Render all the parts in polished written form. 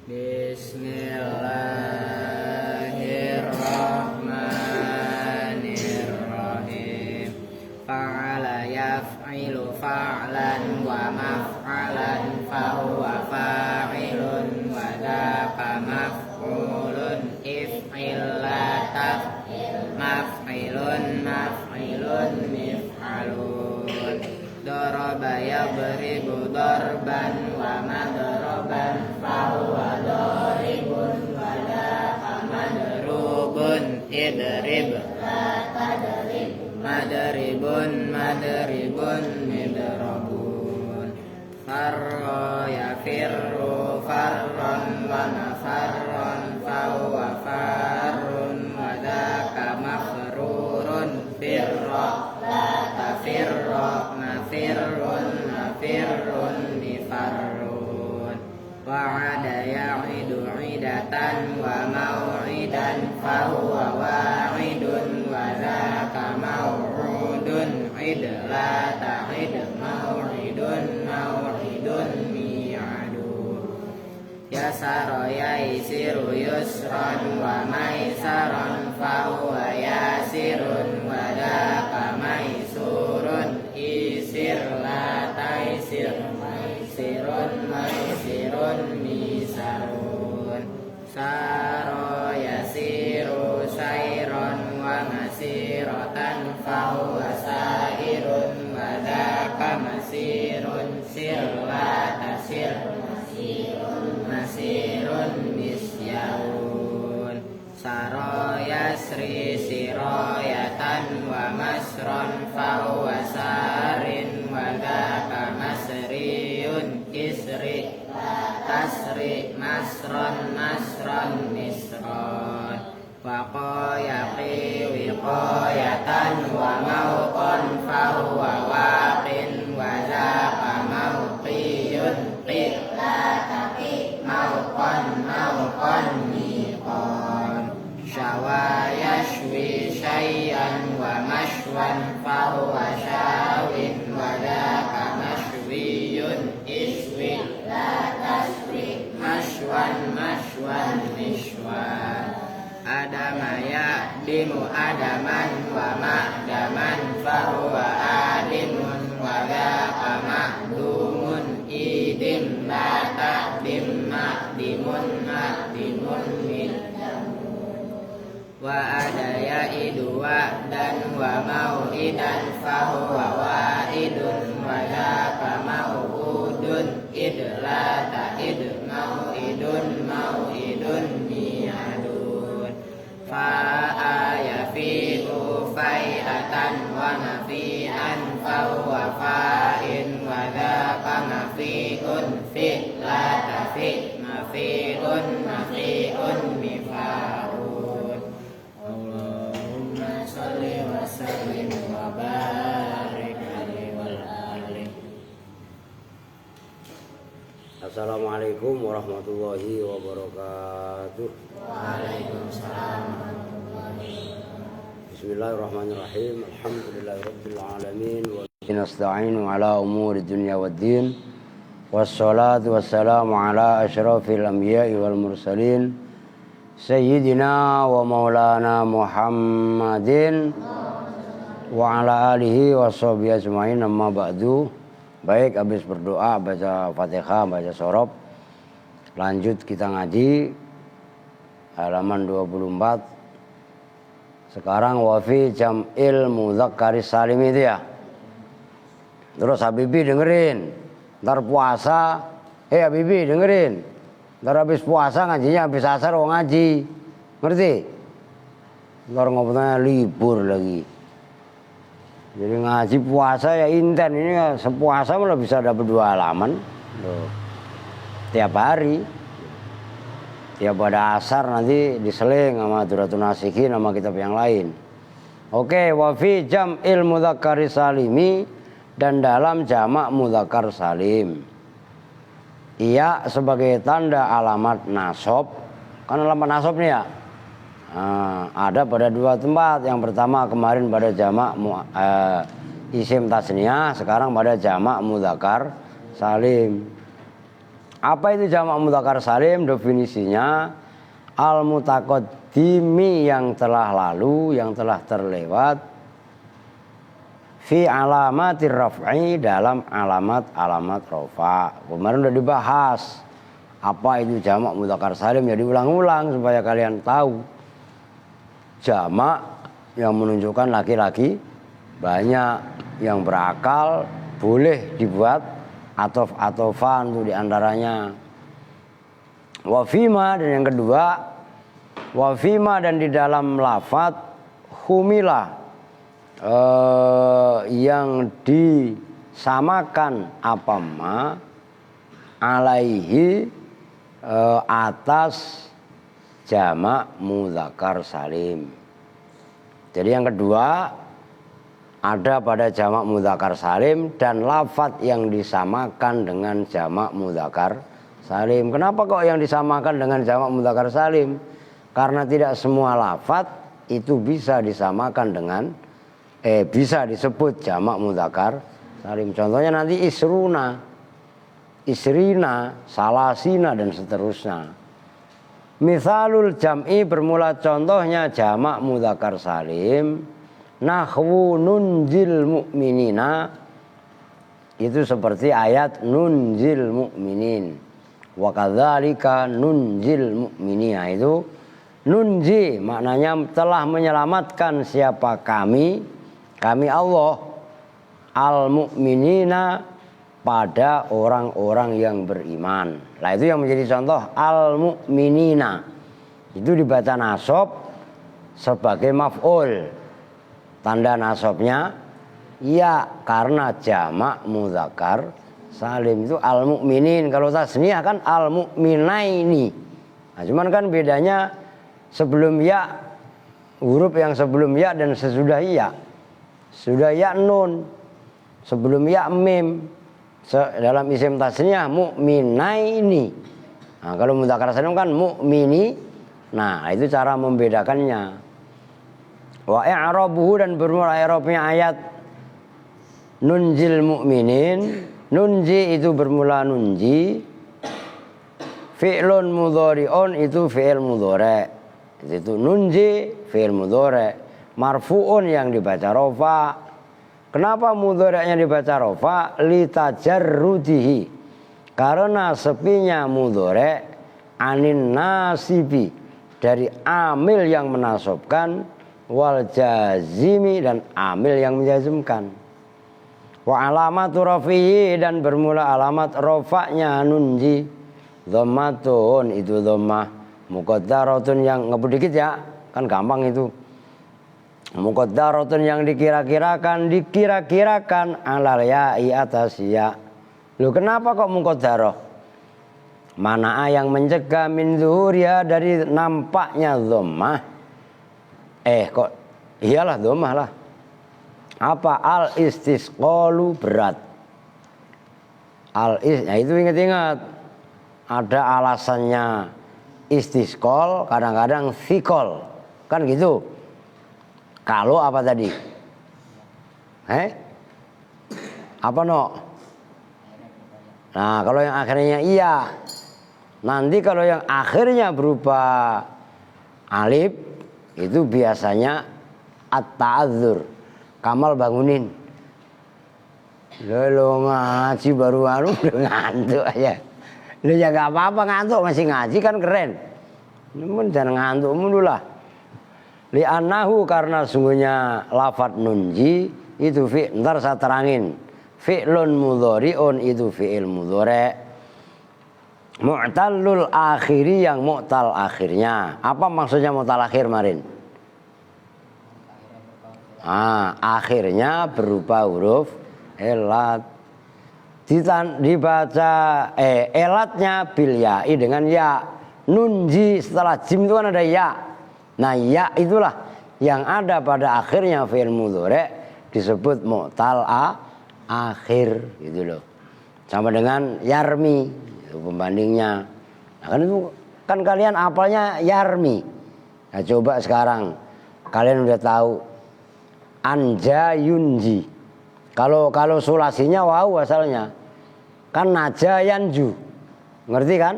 Bismillahirrahmanirrahim. Fa'ala yaf'ilu fa'lan wa maf'alan fahuwa fa'ilun wa dzaka maf'ulun if'il la taf'il maf'ilun mif'alun. Daraba yadribu darban wa madroban fahuwa daribun wa dzaka madrubun idrib la tadrib madribun midrabun. Farra yafirru farran wa nafarran fahuwa farrun wa dzaka mafrurun firra la tafirra nafirrun mifarrun. Wa'ada ya'idu idatan wa maw'idan fahuwa wa'idun wa dzaka maw'udun id la ta'id maw'idun mi'adun. Yasara yaisiru yusran wa maisaran fahuwa yasirun wa dzaka maisurun isir la taisir maisirun misarun. Saro yasiru sairon wa masiratan fahuwa sairun wa dzaka masirun sir la tasir masirun misyarun. Saro yasri siroyatan wa masron fahuwa sarin wa dzaka masriyun isri tasri masron misron. Waqayaqi wiqayatan wa mawqan fahuwa waqin wa dzaka mawqiyun qi la taqi mawqan miqan. Syawa yashwi syai'an wa mashwan fahuwa syawin wa dzaka mashwiyun iswi la taswi mashwan mishwan. Adama ya'dimu adaman wa ma'daman fahuwa adimun wa dzaka ma'dumun idim la ta'dim ma'dimun wa adaya idu wa'dan wa mau'idan fahuwa wa'idun wa dzaka mau'udun id la ta'id mau'idun mi'adun. Fa'a yafi'u fai'atan wa nafi'an fahuwa fa'in wa dzaka mafi'un fi' la tafi' mafi'un mifa'un. Allahumma sholli wa sallim wa barik alaihi wal ali. Assalamualaikum warahmatullahi wabarakatuh. Waalaikumsalam. Bismillahirrahmanirrahim. Alhamdulillahirabbil alamin wa nasta'inu ala umuri dunya waddin. Wassalatu wassalamu ala asyrafil anbiya'i wal mursalin sayyidina wa maulana Muhammadin wa ala alihi wa sahbihi ajmain, amma ba'du. Baik, habis berdoa, baca Fatihah, baca sorob, lanjut kita ngaji halaman 24. Sekarang wafi jam'il mudzakkaris salim itu ya. Terus Habibi dengerin, ntar puasa, Habibi dengerin, ntar habis puasa ngajinya habis asar mau ngaji, ngerti? Ntar ngobrolnya libur lagi. Jadi ngaji puasa ya inten, ini sepuasa malah bisa dapat 2 halaman loh. Tiap hari, tiap pada asar nanti diseling sama Duratun Nasihin sama kitab yang lain. Oke, wafi jam'il mudzakkaris salimi, dan dalam jamak mudzakkar salim. Iya sebagai tanda alamat nasab. Kan alamat nasab nih ya. Ada pada 2 tempat. Yang pertama kemarin pada jamak isim tasniyah, sekarang pada jamak mudzakkar salim. Apa itu jamak mudzakkar salim? Definisinya al mutaqaddimi yang telah lalu, yang telah terlewat, fi alamatir raf'i dalam alamat-alamat rafa. Kemarin udah dibahas apa itu jamak mudzakkar salim, ya diulang-ulang supaya kalian tahu. Jamak yang menunjukkan laki-laki banyak, yang berakal boleh dibuat atof-atofan tuh diantaranya. Wafima, dan yang kedua wafima, dan di dalam lafadz humila yang disamakan apa ma alaihi atas jamak mudzakkar salim. Jadi yang kedua ada pada jamak mudzakkar salim dan lafadz yang disamakan dengan jamak mudzakkar salim. Kenapa kok yang disamakan dengan jamak mudzakkar salim? Karena tidak semua lafadz itu bisa disamakan dengan bisa disebut jamak mudzakkar salim. Contohnya nanti isruna, isrina, salasina, dan seterusnya. Misalul jam'i, bermula contohnya jamak mudzakkar salim, nahwu nunjil mu'minina, itu seperti ayat nunjil mu'minin. Wa kadzalika nunjil mu'minina, itu nunji maknanya telah menyelamatkan siapa kami Allah, al mu'minina pada orang-orang yang beriman. Nah itu yang menjadi contoh al mu'minina, itu dibaca nasab sebagai maf'ul, tanda nasabnya ya karena jamak mudzakkar salim itu al mu'minin. Kalau tasniyah kan al mu'minaini. Nah cuman kan bedanya sebelum ya, huruf yang sebelum ya dan sesudah ya. Sudah ya nun, sebelum ya mim. Dalam isim tasniyah mu'minaini. Nah kalau mudzakkar salim kan mu'mini. Nah itu cara membedakannya. Wa i'rabuhu, dan bermula i'rabnya ayat nunjil mu'minin. Nunji itu bermula nunji, fi'lun mudhari'un itu fi'il mudhari'. Itu nunji fi'il mudhari', marfu'un yang dibaca rafa. Kenapa mudhari'nya dibaca rafa? Litajarrudihi, karena sepinya mudhari' anin nasibi, dari amil yang menasabkan, wal jazimi, dan amil yang menjazmkan. Wa alamatu rafihi, dan bermula alamat rafa'nya nunji dhammatun, itu dhammah muqaddaratun, yang ngebut dikit ya, kan gampang itu. Muqaddaratun yang dikira-kirakan alal ya'i atas ya. Loh kenapa kok muqaddarah? Mana yang mencegah min zuhuriya, dari nampaknya dhammah. Kok iyalah dhammah lah. Apa? Al istisqalu, berat. Nah itu ingat-ingat, ada alasannya istisqal, kadang-kadang thiqal, kan gitu. Kalau apa tadi? Apa no? Nah kalau yang akhirnya iya. Nanti kalau yang akhirnya berupa alif, itu biasanya at-ta'adzur. Kamal bangunin. Lo ngaji baru udah ngantuk aja. Lo ya gak apa-apa ngantuk, masih ngaji kan keren. Namun jangan ngantuk mulu lah. Li'annahu, karena sungguhnya lafadz nunji itu ntar saya terangin. Fi'lun mudhari'un itu fi'il mudhari'. Mu'tallul akhiri, yang mu'tal akhirnya. Apa maksudnya mu'tal akhir marin? Akhirnya berupa huruf elat. Dibaca elatnya bil ya'i, dengan ya. Nunji setelah jim itu kan ada ya. Nah ya itulah yang ada pada akhirnya fi'il mudhari' disebut mu'tal akhir gitu loh. Sama dengan yarmi, itu pembandingnya. Nah, kan itu kan kalian apalnya yarmi. Nah coba sekarang kalian udah tahu anja yunji. Kalau sulasinya wau asalnya kan naja yanju. Ngerti kan?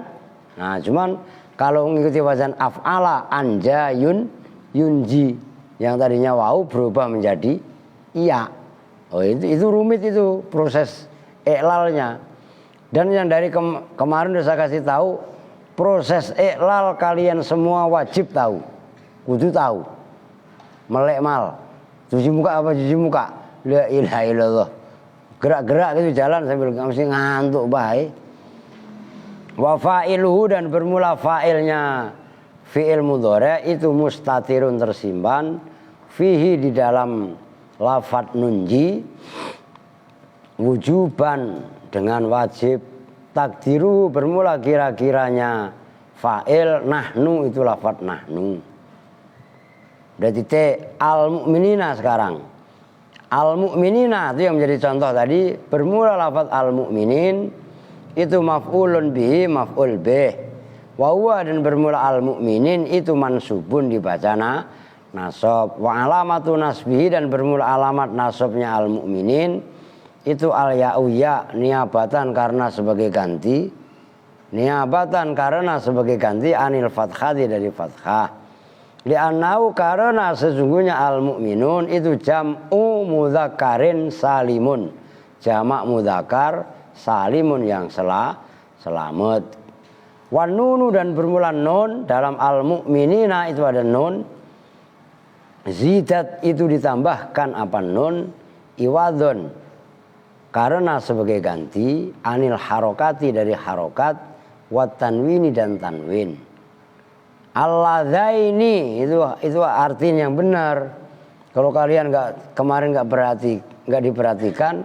Nah, cuman kalau mengikuti wazan af'ala anja yunji yang tadinya wau berubah menjadi iya. Oh, itu rumit itu proses iklalnya. Dan yang dari kemarin udah saya kasih tahu, proses iklal kalian semua wajib tahu. Kudu tahu. Melek mal. Cuci muka apa cuci muka? La ilaha illallah. Gerak-gerak gitu jalan sambil mesti ngantuk baik. Wa fa'iluhu dan bermula fa'ilnya fi'il mudhari' itu mustatirun tersimpan fihi di dalam lafadz nunji wujuban dengan wajib takdiru bermula kira-kiranya fa'il nahnu itu lafadz nahnu. Berarti al mu'minina sekarang. Al mu'minina itu yang menjadi contoh tadi bermula lafadz al mu'minin itu maf'ulun bihi maf'ul bih. Wa huwa dan bermula al mu'minin itu mansubun dibaca nasab. Wa alamatu nasbihi dan bermula alamat nasabnya al mu'minin itu al ya'u ya niabatan karena sebagai ganti. Niabatan karena sebagai ganti anil fathati dari fathah. Li'annahu karena sesungguhnya al mu'minun itu jam'u mudzakarin salimun. Jamak mudzakar salimun yang selamat. Wan nunu dan bermula nun dalam al mu'minina itu ada nun. Zidat itu ditambahkan apa nun iwadun karena sebagai ganti anil harokati dari harokat wat tanwini dan tanwin. Alladzaini itu artinya yang benar. Kalau kalian kemarin nggak diperhatikan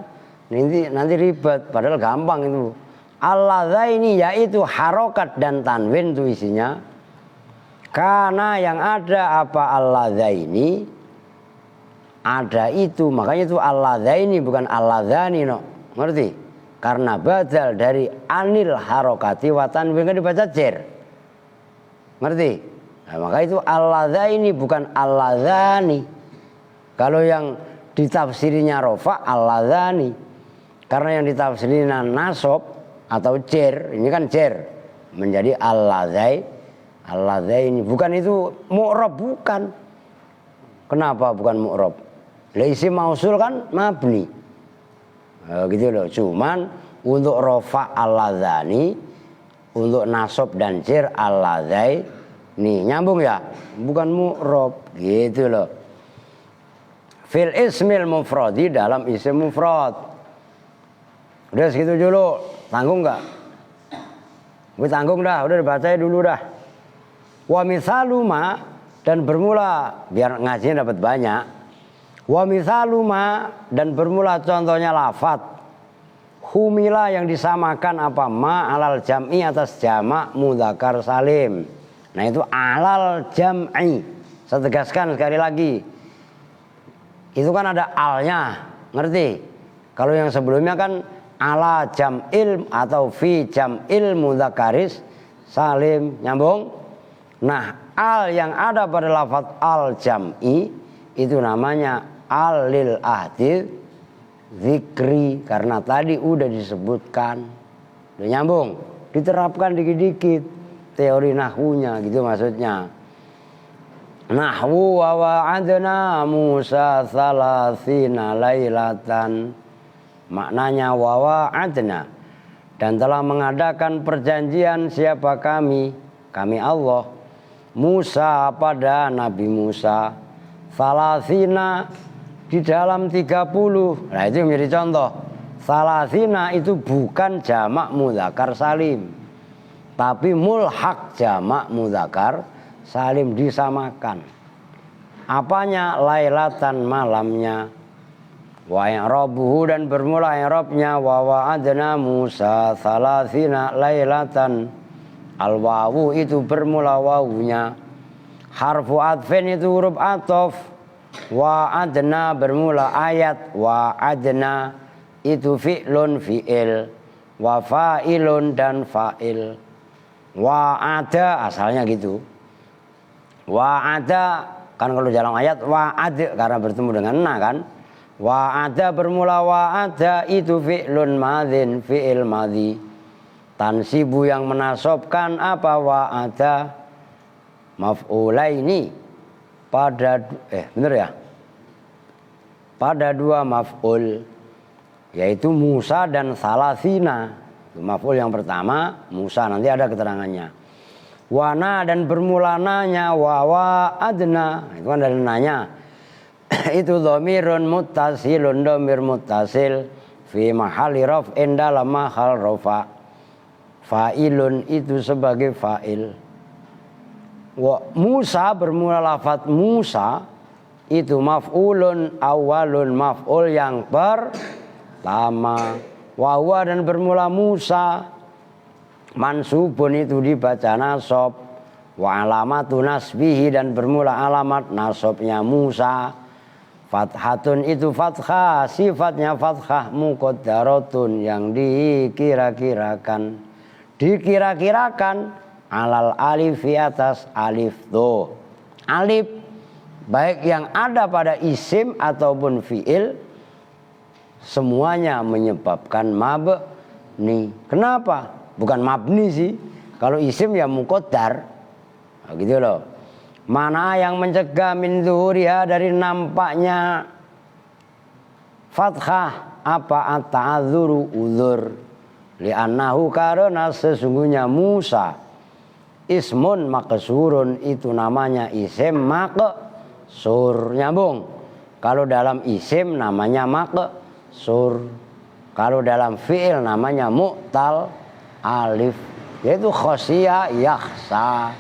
nanti ribet, padahal gampang itu. Alladzaini yaitu harokat dan tanwin itu isinya. Karena yang ada apa alladzaini ada itu, makanya itu alladzaini bukan alladzani no. Ngerti? Karena badal dari anil harokati wa tanwin kan dibaca jer. Ngerti? Nah, maka itu alladzaini bukan alladzani. Kalau yang ditafsirinya rofa alladzani. Karena yang ditafsirnya nasab atau jer, ini kan jer menjadi alladzaini. Bukan itu mu'rab bukan. Kenapa bukan mu'rab? Lah isim mausul kan mabni. Gitu loh. Cuman untuk rofa alladzani, untuk nasab dan jer alladzaini. Nyambung ya? Bukan mu'rab gitu loh. Fil ismil mufradi dalam isim mufrad. Udah segitu dulu, tanggung nggak? Gue tanggung dah, udah dibacain dulu dah. Wa misaluma dan bermula biar ngajinya dapat banyak. Wa misaluma dan bermula contohnya lafat. Humila yang disamakan apa ma alal jam'i atas jamak mudzakkar salim. Nah itu alal jam'i. Saya tegaskan sekali lagi. Itu kan ada alnya, ngerti? Kalau yang sebelumnya kan ala jam'il atau fi jam'il mudzakkaris salim, nyambung? Nah, al yang ada pada lafaz al jam'i itu namanya al lil ahdi zikri karena tadi udah disebutkan. Udah nyambung? Diterapkan dikit-dikit teori nahwunya gitu maksudnya. Nahwu wa wa'adna Musa salasina lailatan. Maknanya wa wa'adna dan telah mengadakan perjanjian siapa kami Allah Musa pada Nabi Musa salasina di dalam 30. Nah itu menjadi contoh. Salasina itu bukan jamak mudzakkar salim tapi mulhaq jamak mudzakkar salim disamakan. Apanya? Lailatan malamnya. Wa i'rabuhu dan bermula i'rabnya wa wa'adna Musa salasina lailatan. Al wawu itu bermula wawunya. Harfu atfin itu huruf ataf. Wa adna bermula ayat. Wa adna itu fi'lun fi'il. Wa fa'ilun dan fa'il. Wa ada asalnya gitu. Wa ada kan kalau dalam ayat wa ada karena bertemu dengan na kan. Wa ada bermula wa ada itu fi'lun madhin fi'il madhi. tansibu yang menasobkan apa wa'ada maf'ulaini pada bener ya, pada dua maf'ul, yaitu Musa dan salasina. Maf'ul yang pertama Musa, nanti ada keterangannya. Wana dan bermulananya wawa adna, itu kan dari nanya. Itu dhamirun muttasilun, dhamir muttasil fi mahalli raf'in dalam mahal rafa. Fa'ilun itu sebagai fa'il. Wa Musa bermula lafaz Musa itu maf'ulun awalun, maf'ul yang pertama. Wa huwa dan bermula Musa mansubun itu dibaca nasab. Wa alamatu nasbihi dan bermula alamat nasabnya Musa fathatun itu fathah, sifatnya fathah muqaddaratun yang dikira-kirakan, alal alif di atas alif do. Alif baik yang ada pada isim ataupun fiil semuanya menyebabkan mabni. Kenapa? Bukan mabni sih. Kalau isim ya muqaddar. Nah, gitu loh. Mana yang mencegah min zuhuriha dari nampaknya fathah apa at-ta'adzuru uzur. Li'annahu karena sesungguhnya Musa ismun maqsurun itu namanya isim maqsur. Nyambung. Kalau dalam isim namanya maqsur. Kalau dalam fi'il namanya mu'tal alif, yaitu khosya yakhsa,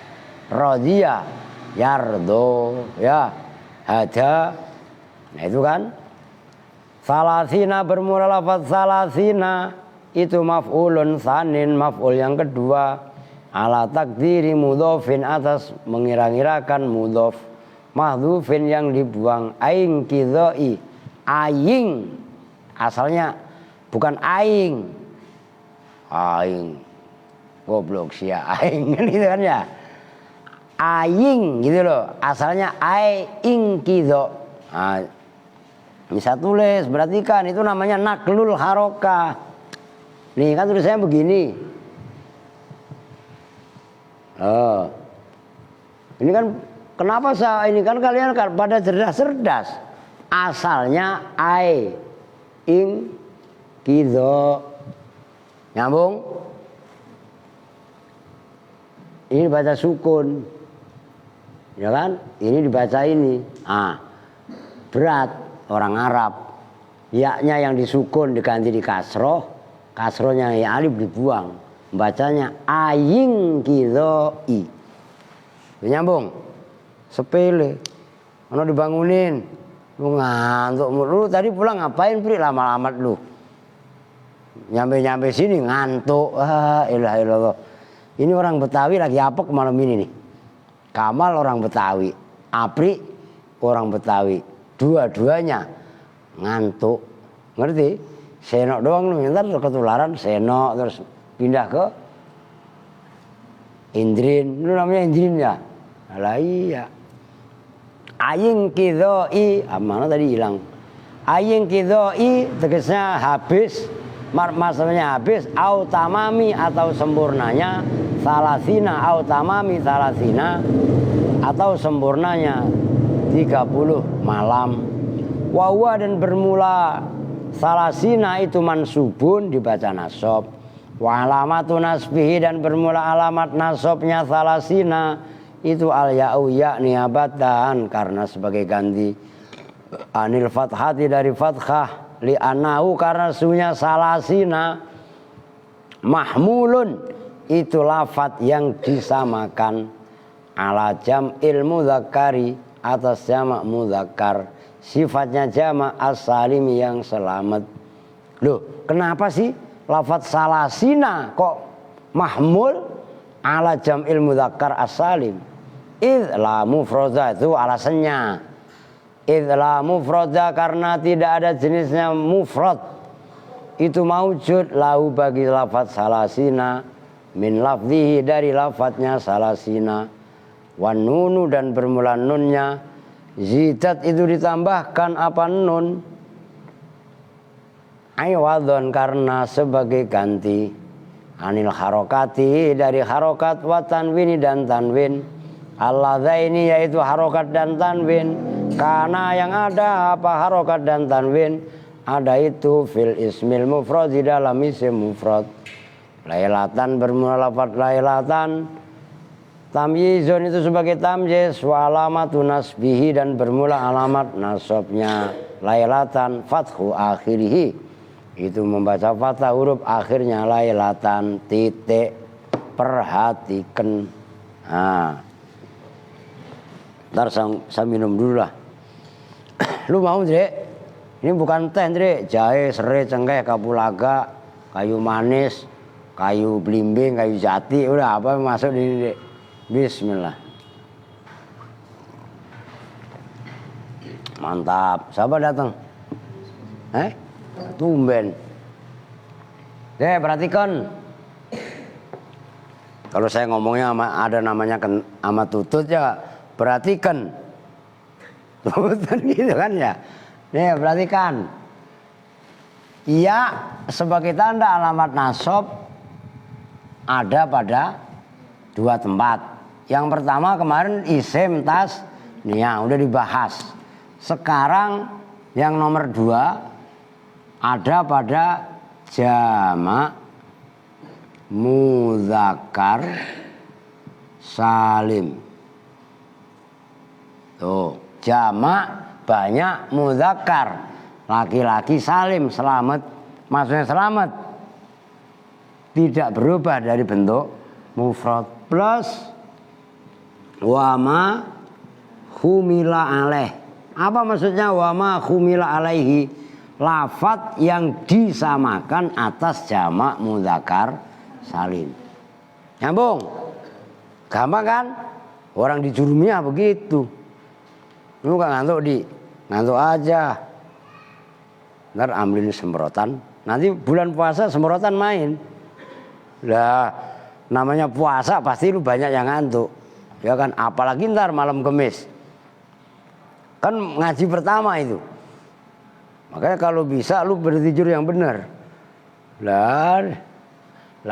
radhiya yardo, ya hada. Nah itu kan salasina bermula lafaz salasina itu maf'ulun tsanin, maf'ul yang kedua, ala takdiri mudhofin atas mengira-ngirakan mudhof, mahdhufin yang dibuang, aing kidhoi, aing asalnya bukan aing. Aing goblok sia aing gitu kan ya. Aing gitu loh, asalnya aing kidho. Nah, bisa tulis, berarti kan itu namanya naklul harokah. Nih kan tulisannya begini. Oh. Ini kan kenapa saya ini kan kalian pada cerdas-cerdas. Asalnya ing kidho. Nyambung? Ini dibaca sukun. Ya kan? Ini dibaca ini. Berat orang Arab. Ya-nya yang disukun diganti di kasroh. Kasrohnya ya alif dibuang. Bacanya aing kidhoi. Nyambung? Sepele. Ono dibangunin. Lu ngantuk. Lu tadi pulang ngapain, Pri? Lama-lama lu. Nyampe sini ngantuk. Ilah ilallah. Ini orang Betawi lagi apek malam ini nih. Kamal orang Betawi, Apri orang Betawi. Dua-duanya ngantuk. Ngerti? Senok doang lu, ntar ketularan senok terus pindah ke Indrin. Lu namanya Indrin ya? Alah iya. Aing kidhoi, mana tadi hilang. Aing kidhoi tegasnya habis. Maksudnya habis au tamami atau sempurnanya, salasina au tamami salasina atau sempurnanya 30 malam. Wawa dan bermula salasina itu mansubun dibaca nasab. Wa alamatu nasbihi dan bermula alamat nasabnya salasina itu al ya'u ya niabatan karena sebagai ganti anil fathati dari fathah. Li'anahu karena sunya salasina mahmulun itu lafat yang disamakan ala jam'il mudzakkari atas jamak mudzakkar, sifatnya jamak as-salim yang selamat. Loh, kenapa sih lafat salasina kok mahmul ala jam'il mudzakkar as-salim? Idh la mufradha itu alasannya. Idla mufradha karena tidak ada jenisnya mufrad itu maujud lahu bagi lafaz salasina min lafzihi dari lafadznya salasina wan nunu dan bermula nunnya zidat itu ditambahkan apa nun aywadon karena sebagai ganti anil harokati dari harokat wa tanwini dan tanwin. Alladzaini yaitu harokat dan tanwin. Karena yang ada apa harokat dan tanwin ada itu fil ismil mufrad di dalam isim mufrad. Lailatan bermula lafaz lailatan. Tamyizun itu sebagai tamyiz wa alamatun nasbihi dan bermula alamat nasabnya lailatan fathu akhirih. Itu membaca fathah huruf akhirnya lailatan titik. Perhatikan. Nah. Ntar saya minum dulu lah. Lu mau, Dre? Ini bukan teh, Dre. Jahe, serai, cengkeh, kapulaga, kayu manis, kayu belimbing, kayu jati. Udah apa masuk di Dre. Bismillah. Mantap. Siapa datang? Tumben. Dre, perhatikan. Kalau saya ngomongnya ada namanya sama tutut ya. Perhatikan, gitu kan ya. Nih perhatikan. Ia sebagai tanda alamat nasab ada pada dua tempat. Yang pertama kemarin isim tas, nih ya udah dibahas. Sekarang yang nomor 2 ada pada jamak mudzakkar salim. Tuh, jamak banyak mudzakkar. Laki-laki salim, selamat. Maksudnya selamat. Tidak berubah dari bentuk mufrad. Plus wama humila alaih. Apa maksudnya wama humila alaihi? Lafadz yang disamakan atas jamak mudzakkar salim. Nyambung? Gampang kan? Orang di Jurumiyah begitu. Lu gak ngantuk aja. Ntar ambilin semprotan. Nanti bulan puasa semprotan main. Lah namanya puasa pasti lu banyak yang ngantuk. Ya kan, apalagi ntar malam Kemis. Kan ngaji pertama itu. Makanya kalau bisa lu bertidur yang benar. Lah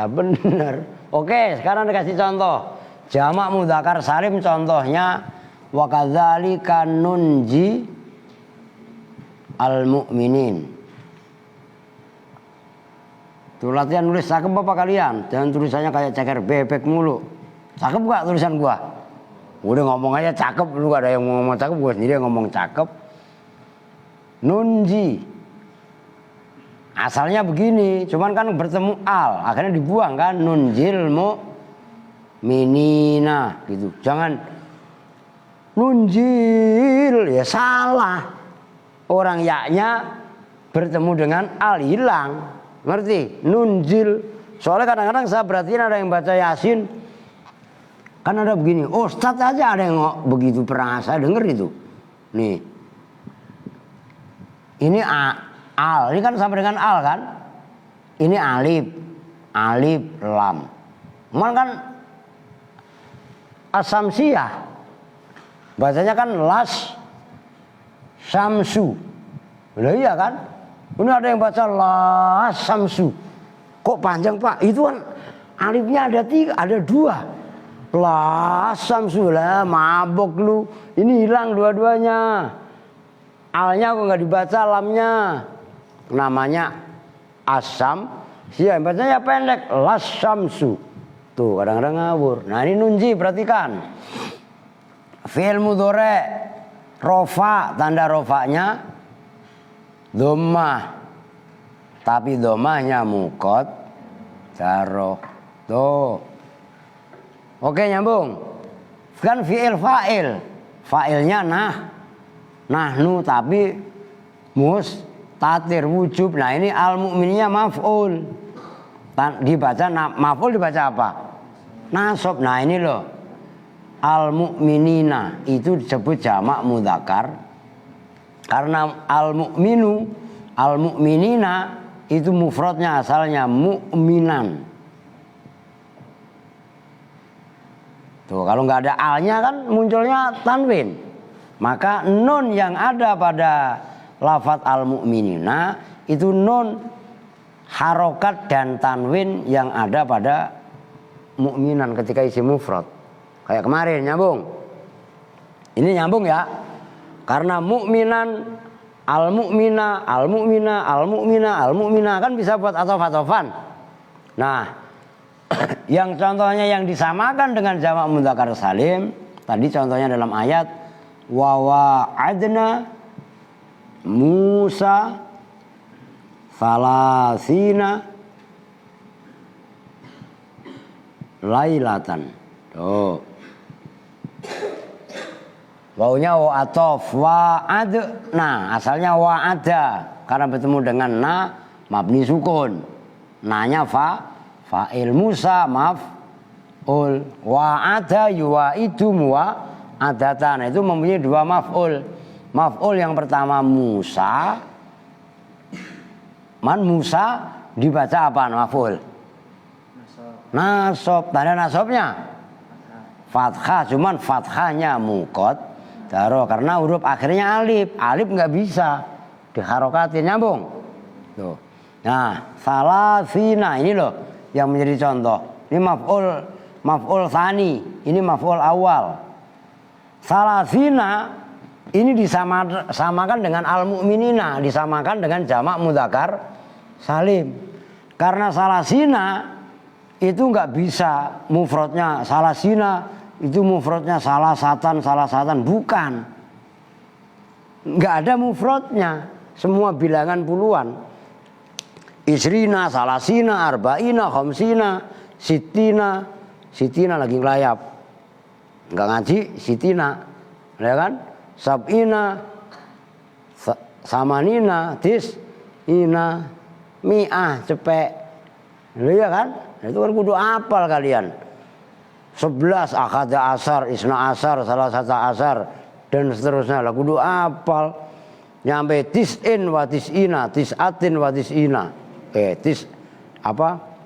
benar. Oke, sekarang dikasih contoh. Jamak mudzakkar salim contohnya wa kadzalika nunji al-mu'minin. Tuh latihan nulis cakep apa kalian? Jangan tulisannya kayak ceker bebek mulu. Cakep gak tulisan gua? Udah ngomong aja cakep, lu gak ada yang ngomong cakep, gua sendiri yang ngomong cakep. Nunji. Asalnya begini, cuman kan bertemu al, akhirnya dibuang kan nunjil mu'minina gitu. Jangan nunjil, ya salah. Orang yaknya bertemu dengan al hilang. Ngerti? Nunjil. Soalnya kadang-kadang saya perhatiin ada yang baca Yasin. Kan ada begini, Ustadz aja ada yang begitu pernah saya denger itu. Nih. Ini al, ini kan sama dengan al kan? Ini alif, lam. Cuman kan asamsiyah. Bacanya kan las samsu. Lah iya kan? Ini ada yang baca las samsu. Kok panjang Pak? Itu kan alifnya ada 3, ada 2. Las samsu lah, mabok lu. Ini hilang dua-duanya. Alnya kok nggak dibaca, lamnya. Namanya asam. Siapa bacanya pendek, las samsu. Tuh kadang-kadang ngawur. Nah ini nunji, perhatikan. Fi'il mudhari' rofa, tanda rofanya dhammah. Tapi dhammahnya muqaddarah. Tuh. Oke nyambung. Kan fi'il fa'il. Fa'ilnya nahnu tapi mustatir wujub. Nah ini al-mu'minnya maf'ul. Dibaca maf'ul dibaca apa? Nasab. Nah ini loh. Al-mu'minina itu disebut jamak mudzakkar karena al-mu'minina itu mufradnya asalnya mu'minan. Tuh kalau nggak ada alnya kan munculnya tanwin. Maka nun yang ada pada lafadz al-mu'minina itu nun harokat dan tanwin yang ada pada mukminan ketika isi mufrad. Kayak kemarin nyambung. Ini nyambung ya. Karena mukminan, al-mukmina, al-mukmina, al-mukmina, al-mukmina kan bisa buat atofan. Nah, yang contohnya yang disamakan dengan jamak mudzakkar salim, tadi contohnya dalam ayat wa wa'adna Musa salasina lailatan. Tuh. Waunya wa atof wa'ad. Nah, asalnya wa'ada karena bertemu dengan na mabni sukun. Nanya fa'il Musa maf'ul. Wa'ada yuwa'idu muwa'adatan. Itu mempunyai dua maf'ul. Maf'ul yang pertama Musa. Man Musa dibaca apa maf'ul? Nasab. Tanda nasabnya fathah, cuman fathahnya muqad daro karena huruf akhirnya alif. Alif nggak bisa diharokatin, nyambung. Tuh. Nah, salasina ini loh yang menjadi contoh. Ini maf'ul tsani, ini maf'ul awal. Salasina ini disamakan dengan al-mu'minina, disamakan dengan jamak mudzakkar salim. Karena salasina itu nggak bisa mufradnya salasina, itu mufradnya salasatan, bukan. Nggak ada mufradnya, semua bilangan puluhan. Isrina, salasina, arba'ina, khamsina, sitina lagi ngelayap. Nggak ngaji, sitina, ya kan? Sab'ina, samanina, tis'ina, mi'ah, cepek. Ya kan? Itu kan kudu apal kalian. 11 akada asar, isna asar, salah satu asar dan seterusnya lah kudu apal. Nyampe tis'in wa tis'ina, tis'atin wa tis'ina.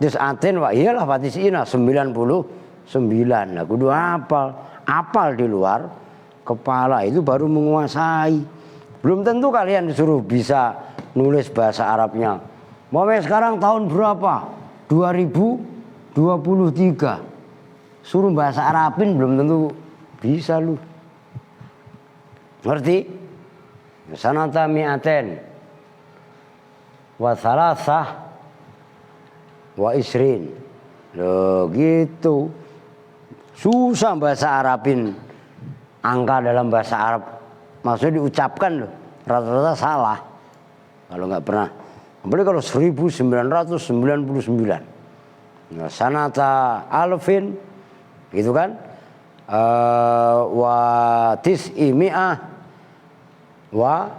Tis'atin wa iyalah wa tis'ina 99. Lah kudu apal. Apal di luar kepala itu baru menguasai. Belum tentu kalian disuruh bisa nulis bahasa Arabnya. Mau sekarang tahun berapa? 2023. Suruh bahasa Arabin belum tentu bisa lu. Ngerti? Sanata mi'aten wa salasah wa isrin. Loh gitu. Susah bahasa Arabin angka dalam bahasa Arab. Maksudnya diucapkan loh. Rata-rata salah. Kalau nggak pernah. Apalagi kalau 1999. Nah, sanata alfin gitu kan. Wa tis'i mi'ah wa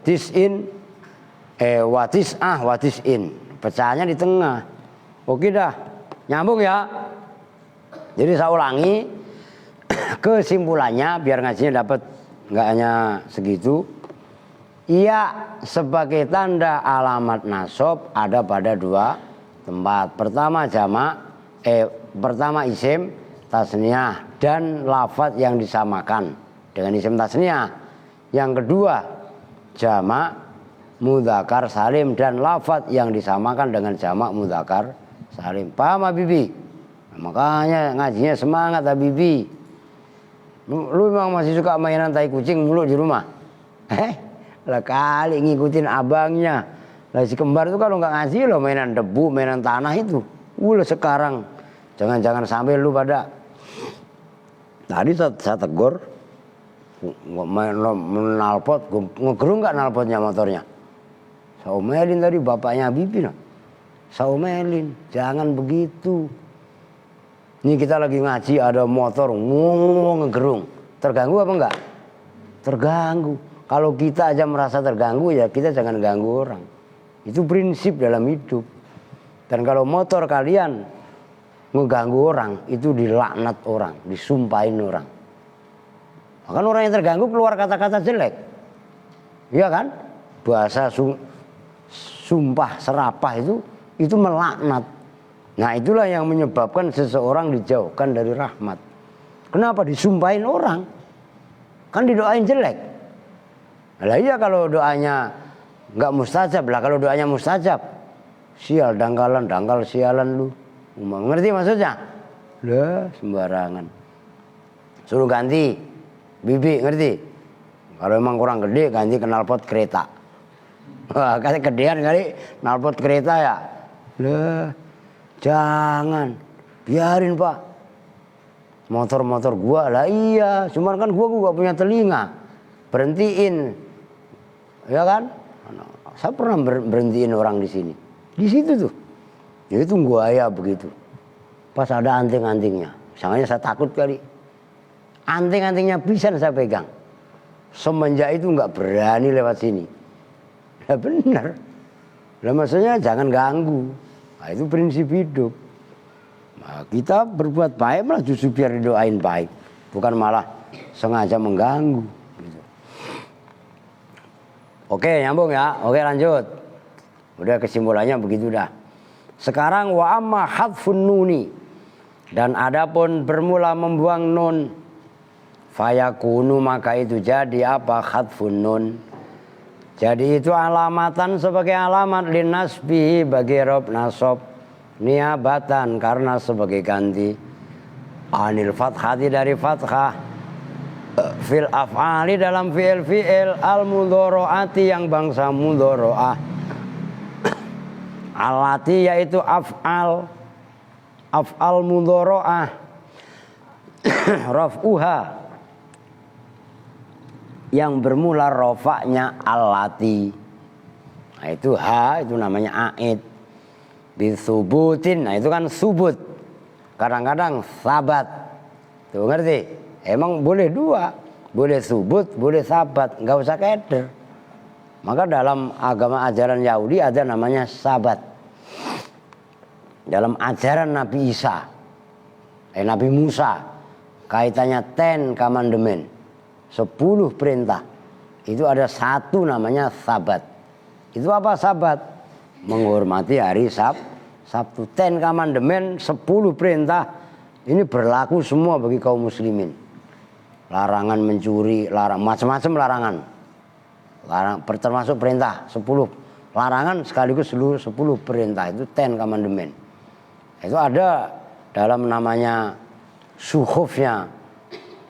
tis'in wa tis'ah wa tis'in. Pecahnya di tengah. Oke dah. Nyambung ya. Jadi saya ulangi kesimpulannya biar ngajinya dapat nggak hanya segitu. Iya sebagai tanda alamat nasab ada pada dua tempat. Pertama pertama isim tasniyah dan lafadz yang disamakan dengan isim tasniyah. Yang kedua jamak mudzakkar salim dan lafadz yang disamakan dengan jamak mudzakkar salim. Paham Habibi? Makanya ngajinya semangat Habibi. Lu memang masih suka mainan tai kucing mulu di rumah? Lah kali ngikutin abangnya. Lah si kembar itu kalau nggak ngaji lo mainan debu, mainan tanah itu. Sekarang jangan sampai lu pada. Tadi saya tegur menalpot, ngegerung nggak nalpotnya motornya? Saya omelin tadi bapaknya Habibi nah. Saya omelin, jangan begitu. Ini kita lagi ngaji ada motor ngegerung. Terganggu apa enggak? Terganggu. Kalau kita aja merasa terganggu ya kita jangan ganggu orang. Itu prinsip dalam hidup. Dan kalau motor kalian ngeganggu orang itu dilaknat orang, disumpahin orang. Bahkan orang yang terganggu keluar kata-kata jelek. Iya kan? Bahasa sumpah serapah itu melaknat. Nah itulah yang menyebabkan seseorang dijauhkan dari rahmat. Kenapa? Disumpahin orang. Kan didoain jelek. Lah iya kalau doanya nggak mustajab lah. Kalau doanya mustajab Sial dangkal sialan lu. Ngerti maksudnya? Lah sembarangan. Suruh ganti bibi, ngerti? Kalau emang kurang gede ganti knalpot kereta. Wah, kasih gedean kali knalpot kereta ya. Lah jangan. Biarin, Pak. Motor gua lah iya, cuman kan gua gak punya telinga. Berhentiin. Ya kan? Saya pernah berhentiin orang di sini. Di situ tuh. Ya itu buaya begitu. Pas ada anting-antingnya. Misalnya saya takut kali. Anting-antingnya bisa saya pegang. Semenjak itu nggak berani lewat sini. Ya benar. Lah maksudnya jangan ganggu. Nah, itu prinsip hidup. Nah, kita berbuat baik malah justru biar didoain baik. Bukan malah sengaja mengganggu. Gitu. Oke nyambung ya. Oke lanjut. Udah kesimpulannya begitu dah. Sekarang wa amma hadfun nuni. Dan adapun bermula membuang nun. Fayakunu maka itu jadi apa? Hadfun nun. Jadi itu alamatan sebagai alamat linasbihi bagi rob nasob. Niabatan karena sebagai ganti. Anil fathati dari fathah. Fil af'ali dalam fi'il al mudhoro'ati yang bangsa mudhoro'ah. Alati yaitu af'al mudhoro'ah. Raf'uha yang bermula rofaknya alati. Nah itu ha itu namanya aid. Bisubutin, nah itu kan subut. Kadang-kadang sabat. Tuh ngerti? Emang boleh dua. Boleh subut, boleh sabat. Nggak usah keder. Maka dalam agama ajaran Yahudi ada namanya sabat. Dalam ajaran Nabi Isa, Nabi Musa, kaitannya 10 commandment, 10 perintah. Itu ada satu namanya sabat. Itu apa sabat? Menghormati hari Sabtu. 10 commandment, 10 perintah. Ini berlaku semua bagi kaum muslimin. Larangan mencuri, macam-macam larangan. Termasuk perintah 10 larangan sekaligus seluruh 10 perintah itu 10 commandment. Itu ada dalam namanya suhufnya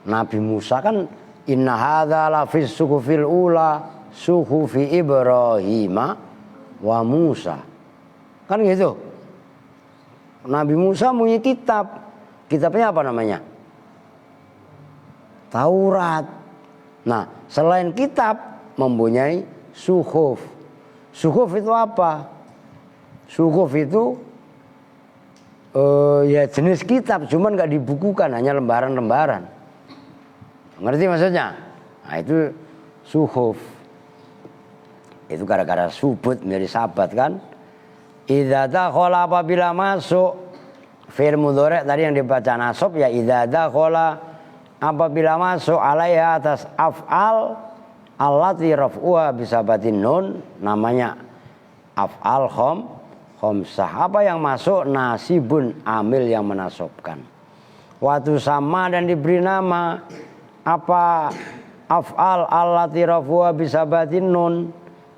Nabi Musa kan inna hadza la fis suhufil ula suhufi Ibrahim wa Musa. Kan gitu. Nabi Musa punya kitab. Kitabnya apa namanya? Taurat. Nah, selain kitab mempunyai suhuf. Suhuf itu apa? Suhuf itu ya jenis kitab, cuman nggak dibukukan, hanya lembaran-lembaran. Ngerti maksudnya? Nah itu suhuf. Itu gara-gara subut menjadi sabat kan? Idza dakhala apabila masuk fi'il mudhari' tadi yang dibaca nasab ya idza dakhala apabila masuk alaiha atas af'al allati raf'uha bisabatin nun namanya af'al khamsah. Apa yang masuk? Nasibun amil yang menasobkan. Waktu sama dan diberi nama apa af'al allati raf'uha bisabatin nun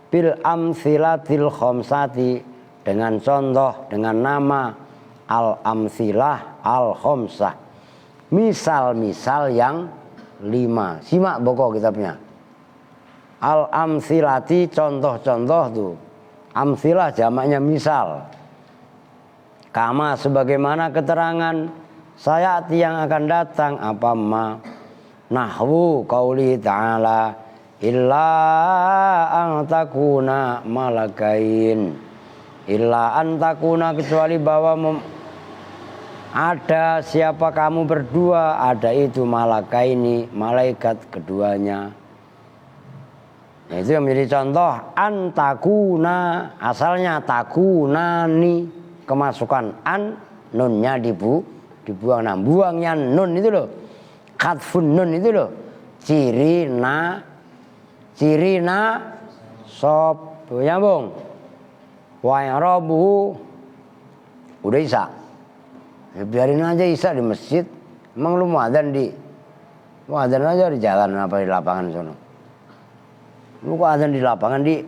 bil amsilatil khamsati dengan contoh dengan nama al amsilah al khamsah. Misal-misal yang 5. Simak boko kitabnya. Al amsilati contoh-contoh tuh. Amsilah jamaknya misal. Kama sebagaimana keterangan sayati yang akan datang apa ma nahwu qauli ta'ala illa an takuna malakain. Illa an takuna kecuali bahwa ada siapa kamu berdua, ada itu malakaini, malaikat keduanya. Nah, itu yang menjadi contoh antakuna, asalnya takunani, kemasukan an, nunnya dibuang. Nah, buangnya nun itu loh, khatfun nun itu loh, cirina sop, nyambung. Wa yarabu udah Isa. Ya, biarin aja Isa di masjid. Emang lu mau adzan aja di jalan apa di lapangan sono. Lu kok adzan di lapangan di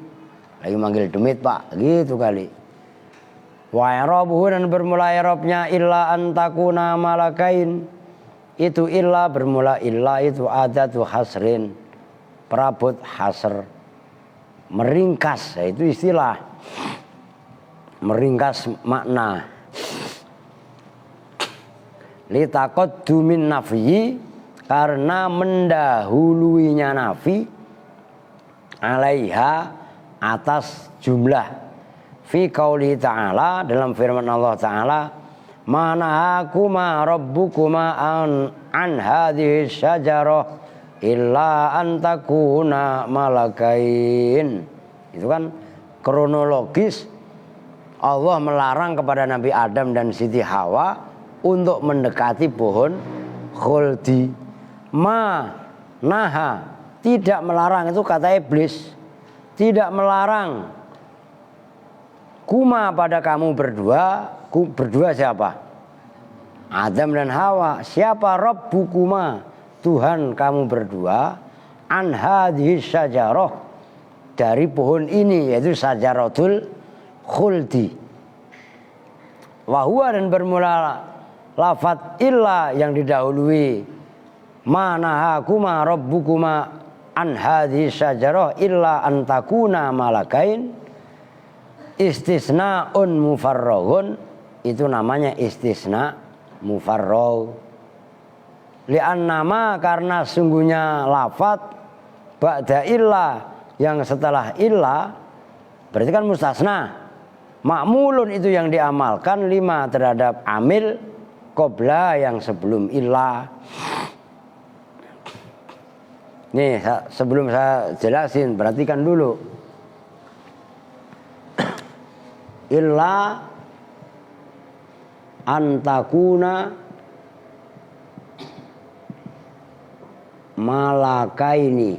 lagi manggil demit Pak, gitu kali. Wa i'rabuhu dan bermula i'rabnya illa antakuna malakain. Itu illa bermula illa itu adatu hasrin. Perabot hasr. Meringkas, itu istilah. Meringkas makna. Litaqaddumin nafyi, karena mendahuluinya nafi alaiha atas jumlah. Fi qauli ta'ala, dalam firman Allah Ta'ala, manahakuma rabbukuma an hadhihi syajarah illa an takuna malakain. Itu kan kronologis Allah melarang kepada Nabi Adam dan Siti Hawa untuk mendekati pohon khuldi. Naha, tidak melarang, itu kata iblis. Tidak melarang kuma pada kamu berdua. Berdua siapa? Adam dan Hawa. Siapa? Rabbukuma, Tuhan kamu berdua. An hadhihi syajarah, dari pohon ini, yaitu syajaratul khuldi. Wahua, dan bermula lafadz illa yang didahului manahakuma rabbukuma an hadhihi syajarah illa an takuna malakain. Istisnaun mufarraghun, itu namanya istisna mufarragh. Li'annama, karena sungguhnya lafadz ba'da illa, yang setelah illa berarti kan mustasna. Ma'mulun, itu yang diamalkan lima terhadap amil qabla, yang sebelum illa. Nih, sebelum saya jelasin, perhatikan dulu. Illa antakuna malakaini.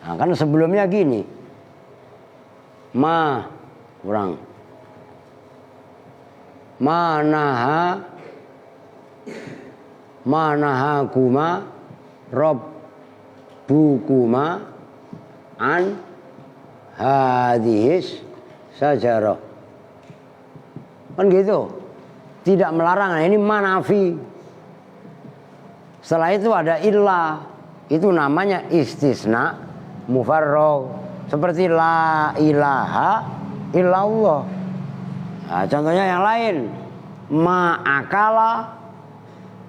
Nah, kan sebelumnya gini. Kurang. Manahakuma rabbukuma an hadhis syajarah. Kan gitu. Tidak melarang. Nah, ini manafi. Setelah itu ada illa. Itu namanya istisna mufarragh. Seperti la ilaha illallah. Nah, contohnya yang lain. Ma'akala.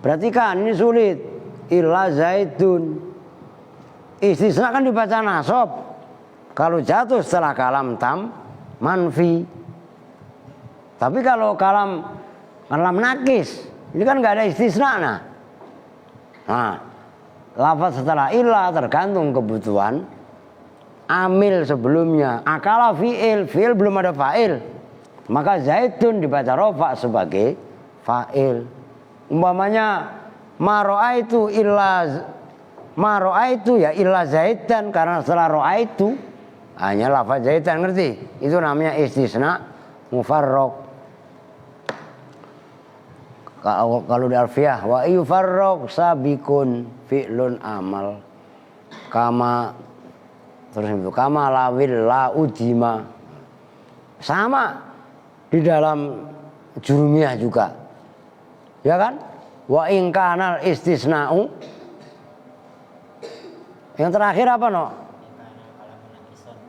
Perhatikan, ini sulit. Illa zaitun. Istisna kan dibaca nasab. Kalau jatuh setelah kalam tam, manfi. Tapi kalau kalam nakis, ini kan nggak ada istisna. Nah, lafaz setelah illa tergantung kebutuhan amil sebelumnya. Akala fi'il belum ada fa'il, maka zaitun dibaca rofa sebagai fa'il. Umpamanya maro'aitu ya illa zaitan, karena setelah ro'aitu hanya lafaz zaitan, ngerti? Itu namanya istisna mufarragh. Kalau di alfiyah wa yufarragh sabikun fi'lun amal kama, terus itu kama lawil la udima. Sama di dalam jurumiyah juga, ya kan? Wa in kanal istisna'u, yang terakhir apa no?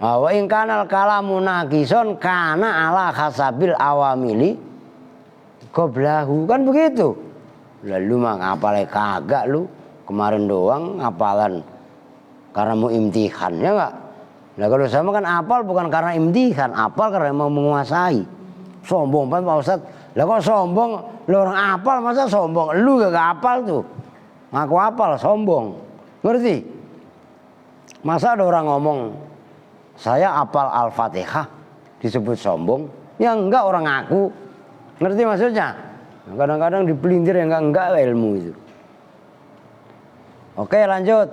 Wa in kanal kalamu nakison kana ala khasabil awamili qablahu, kan begitu. Lalu mah ngapalnya kagak lu, kemarin doang ngapalan karena mau imtihan, ya enggak? Nah kalau sama kan apal bukan karena imtihan, apal karena mau menguasai. Sombong banget Pak Ustadz. Lah kok sombong? Lu orang apal masa sombong? Lu gak apal tuh. Ngaku apal sombong. Ngerti? Masa ada orang ngomong saya apal Al-Fatihah disebut sombong? Ya enggak, orang ngaku. Ngerti maksudnya? Kadang-kadang dipelintir ya enggak ilmu itu. Oke, lanjut.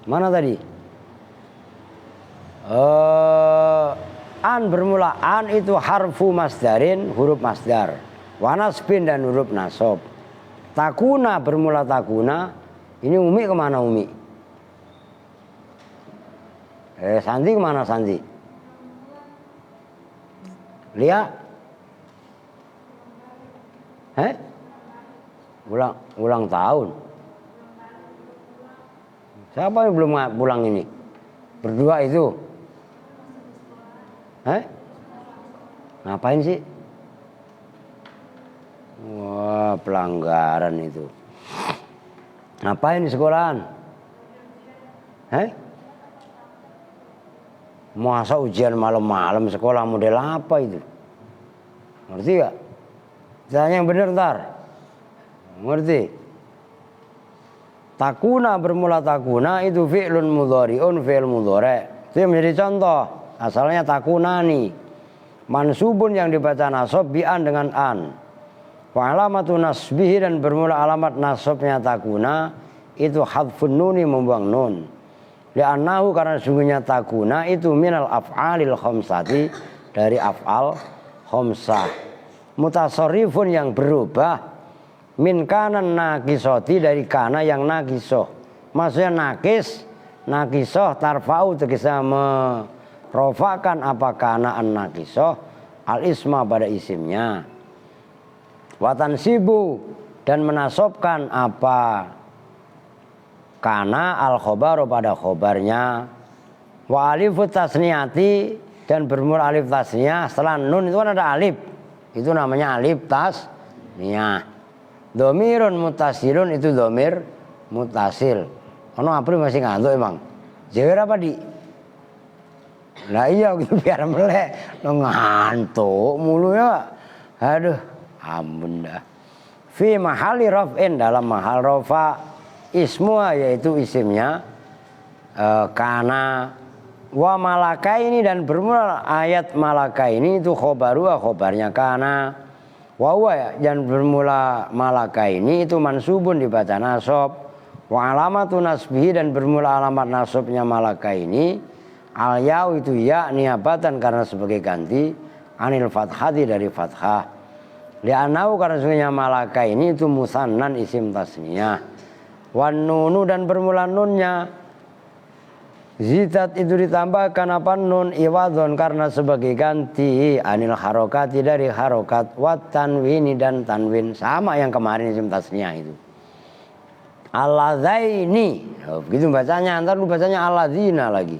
Mana tadi? An bermula, an itu harfu masdarin, huruf masdar. Wa nasbin dan huruf nasab. Takuna bermula takuna. Ini Umi kemana Umi? Santi kemana Santi? Lia? Ulang tahun. Siapa yang belum pulang ini? Berdua itu? Ngapain sih? Wah, pelanggaran itu. Ngapain di sekolahan? Masa ujian malam-malam sekolah model apa itu? Ngerti gak? Tanya yang bener ntar. Ngerti? Takuna bermula takuna itu fi'lun mudhari'un fi'il mudhari'. Itu yang menjadi contoh. Asalnya takunani. Mansubun yang dibaca nasab bi'an dengan an. Wa alamatu nasbihi dan bermula alamat nasabnya takuna itu hadfun nuni membuang nun. Li'annahu karena sungguhnya takuna itu minal af'alil khamsati dari af'al khamsah. Mutasarrifun yang berubah min kanan nakisoti dari kana yang nakisoh. Maksudnya nakisoh tarfa'u tegesa merofakan apa kana an nakisoh al isma pada isimnya. Watan sibu dan menasobkan apa kana al khobaru pada khobarnya. Wa alifut tasniyati dan bermula alif tasniyah setelah nun itu kan ada alif. Itu namanya alif tasniyah. Domirun mutasilun itu domir mutasil. Ono April masih ngantuk emang. Jawab apa di? Lah iya gitu biar melek. Lo ngantuk mulu ya. Aduh, ampun dah. Fi mahali raf'in dalam mahal rafa ismuha yaitu isimnya kana wa malaka ini dan bermula ayat malaka ini itu khobarnya kana. Wawa ya, dan bermula malaka ini itu mansubun dibaca nasab. Wa alamatu nasbihi dan bermula alamat nasabnya malaka ini al yau itu ya niabatan karena sebagai ganti anil fathati dari fathah. Li'anau karena sungguhnya malaka ini itu musannan isim tasniyah. Wan nunu dan bermula nunnya zidat itu ditambahkan apa nun iwadon karena sebagai ganti anil harokati dari harokat wat tanwini dan tanwin sama yang kemarin isim tasniyah itu. Aladzaini begitu bacanya, ntar lu bacanya aladzina lagi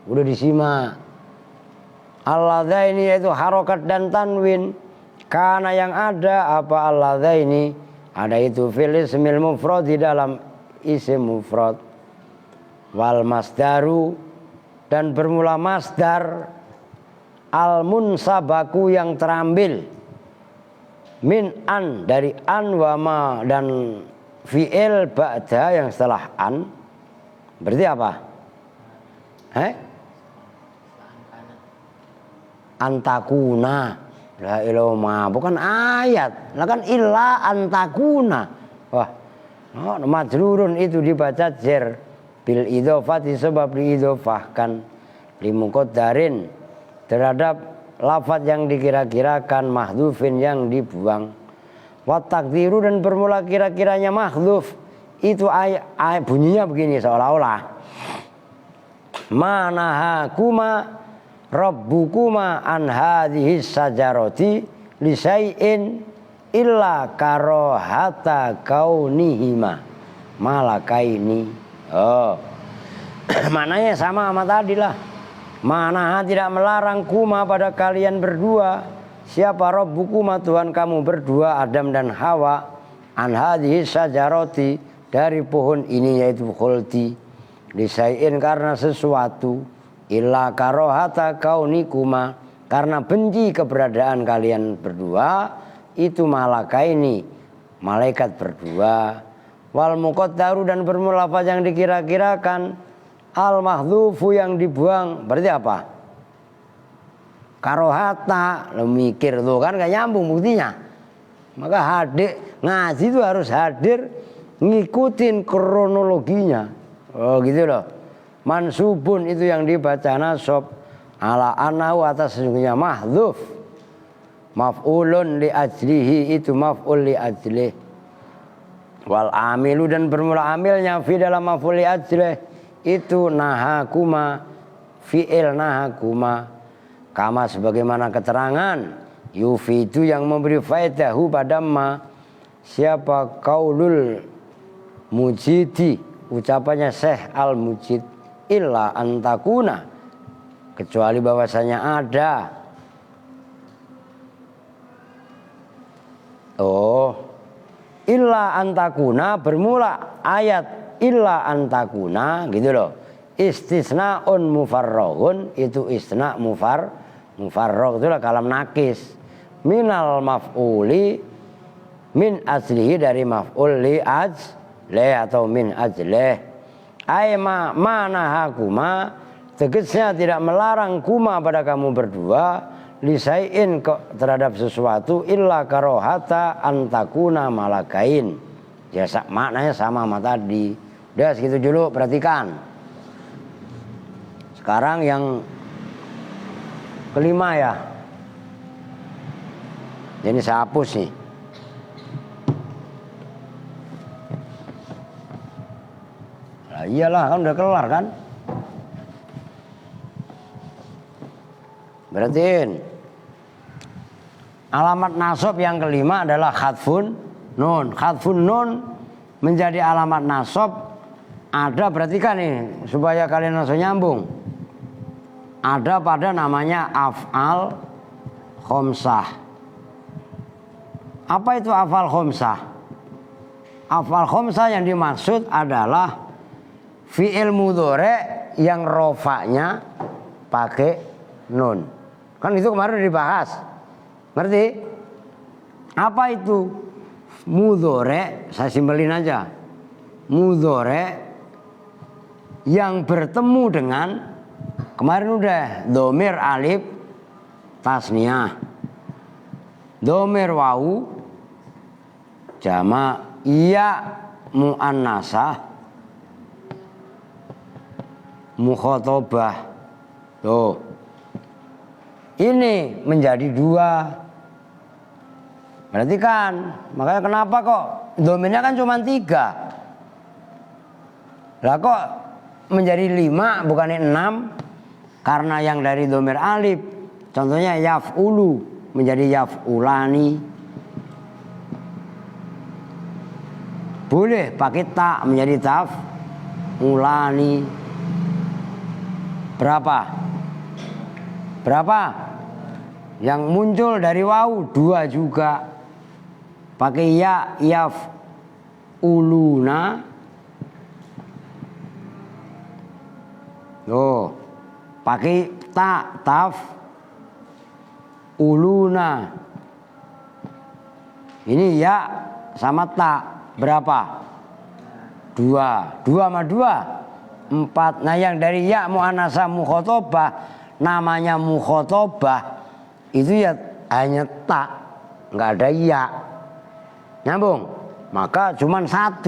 udah disimak. Aladzaini yaitu harokat dan tanwin karena yang ada apa aladzaini ada itu fil ismil mufrad di dalam isim mufrad. Wal masdaru dan bermula masdar al munsabaku yang terambil min an dari an wa ma dan fi'il ba'da yang setelah an berarti apa? Antakuna la iloma bukan ayat lah kan illa antakuna. Wah majrurun itu dibaca jer bil idhofati sebab diidhofahkan limuqaddarin terhadap lafaz yang dikira-kirakan mahdhufin yang dibuang. Wa taqdiru dan bermula kira-kiranya mahdhuf itu bunyinya begini seolah-olah manahakuma rabbukuma an hadhihi sajarati li syai'in illa karohata kaunihima malakaini. Oh, mananya sama tadi lah. Mana tidak melarang kuma pada kalian berdua. Siapa Rabbukuma Tuhan kamu berdua Adam dan Hawa an hadhihi sajarati dari pohon ini yaitu khuldi disaiin karena sesuatu illa karohata kaunikuma karena benci keberadaan kalian berdua itu malakaini malaikat berdua. Wal muqaddaru dan bermula lafaz yang dikira-kirakan al mahdhufu yang dibuang berarti apa? Karohata lo mikir tuh kan gak nyambung buktinya. Maka hadir ngaji itu harus hadir ngikutin kronologinya. Oh gitu loh. Mansubun itu yang dibaca nasab ala anahu atas sesungguhnya mahdhuf. Maf'ulun li ajlihi itu maf'ul li ajlihi. Wal amilu dan bermula amilnya fi dalam maf'ul li ajlih itu nahakuma fi'il nahakuma Kama sebagaimana keterangan yufidu yang memberi faedahu pada ma. Siapa qaulul mujidi, ucapannya Syekh Al-Mujid, illa antakuna, kecuali bahwasanya ada. Illa antakuna bermula ayat illa antakuna gitu loh. Istisnaun mufarrohun, itu istisna mufarroh, itulah kalam nakis. Minal maf'uli min ajlihi, dari maf'ul li ajleh atau min ajleh. Aima mana hakuma, tegasnya tidak melarang kuma pada kamu berdua, lisaiin terhadap sesuatu, illa karohata antakuna malakain. Ya maknanya sama sama tadi. Udah segitu dulu, perhatikan. Sekarang yang kelima ya. Jadi saya hapus nih. Nah, iyalah kan udah kelar kan. Berarti alamat nasab yang kelima adalah khatfun nun. Khatfun nun menjadi alamat nasab ada, perhatikan nih supaya kalian langsung nyambung. Ada pada namanya af'al khomsah. Apa itu af'al khomsah? Af'al khomsah yang dimaksud adalah fi'il mudhari' yang rofa'nya pakai nun. Kan itu kemarin dibahas. Ngerti? Apa itu? Mudhari', saya simpelin aja. Mudhari' yang bertemu dengan, kemarin udah domir alif tasniyah, domir wawu jama, iya muannasah mukhatabah. Tuh, ini menjadi dua. Berarti kan, makanya kenapa kok domirnya kan cuma 3, lah kok menjadi 5 bukannya 6? Karena yang dari domir alif, contohnya yaf'ulu menjadi yaf'ulani. Boleh pakai ta menjadi taf'ulani. Berapa? Yang muncul dari wawu 2 juga. Pakai ya yaf'uluna. Pakai ta taf'uluna. Ini ya sama ta berapa? 2 sama 2 4. Nah yang dari ya muannasah mukhatabah, namanya mukhatabah itu ya hanya ta, nggak ada ya. Nyambung? Maka cuman 1,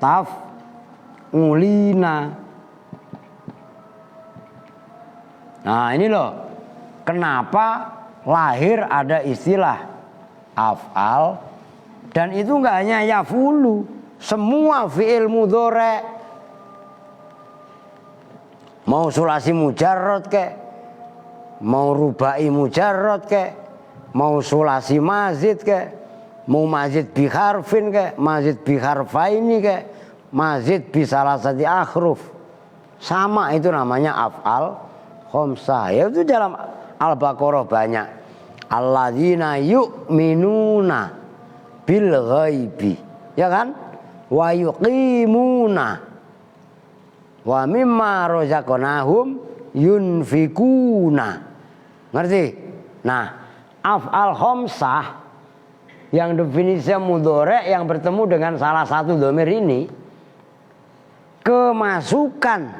taf'ulina. Nah ini loh, kenapa lahir ada istilah af'al, dan itu nggak hanya yaf'ulu, semua fi'il mudhari', mau sulasi mujarrad kek, mau rubai mujarrad kek, mau sulasi mazid kek, mau mazid bi harfin kek, mazid bi harfaini kek, mazid bi salasati akhruf, sama itu namanya af'al khomsah. Ya itu dalam Al-Baqarah banyak. Alladzina yu'minuna bil ghaibi, ya kan? Wa yuqimuna wa mimma razaqnahum yunfikuna. Ngerti? Nah, af'al khomsah yang definisinya mudhari' yang bertemu dengan salah satu dhamir ini, kemasukan